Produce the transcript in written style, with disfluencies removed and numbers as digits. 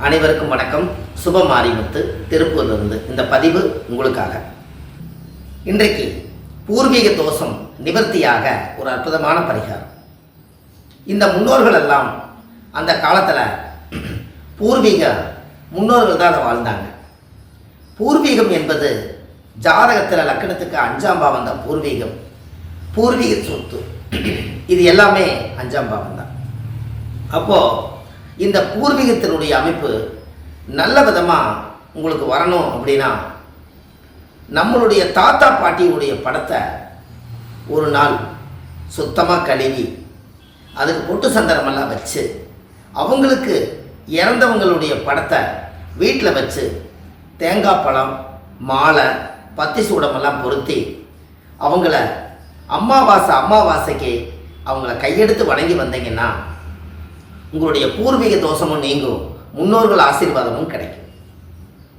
அனைவருக்கும் வணக்கம். சுப மாரிமுத்து திருப்பூரிலிருந்து இந்த பதிவு உங்களுக்காக. இன்றைக்கு பூர்வீக தோஷம் நிவர்த்தியாக ஒரு அற்புதமான பரிகாரம். இந்த முன்னோர்கள் எல்லாம் அந்த காலத்தில் பூர்வீக முன்னோர்கள் தான் அதை வாழ்ந்தாங்க. பூர்வீகம் என்பது ஜாதகத்தில் லக்கணத்துக்கு 5ஆம் பாவம் தான் பூர்வீகம். பூர்வீக சொத்து இது எல்லாமே 5ஆம் பாவம் தான். அப்போது இந்த பூர்வீகத்தினுடைய அமைப்பு நல்ல விதமாக உங்களுக்கு வரணும் அப்படின்னா நம்மளுடைய தாத்தா பாட்டியுடைய படத்தை ஒரு நாள் சுத்தமாக கழுவி அதுக்கு பொட்டு சந்தனமெல்லாம் வச்சு அவங்களுக்கு இறந்தவங்களுடைய படத்தை வீட்டில் வச்சு தேங்காய் பழம் மாலை பத்தி சூடமெல்லாம் பொருத்தி அவங்கள அமாவாசைக்கு அவங்கள கையெடுத்து வணங்கி வந்தீங்கன்னா உங்களுடைய பூர்வீக தோஷமும் நீங்கும், முன்னோர்கள் ஆசீர்வாதமும் கிடைக்கும்.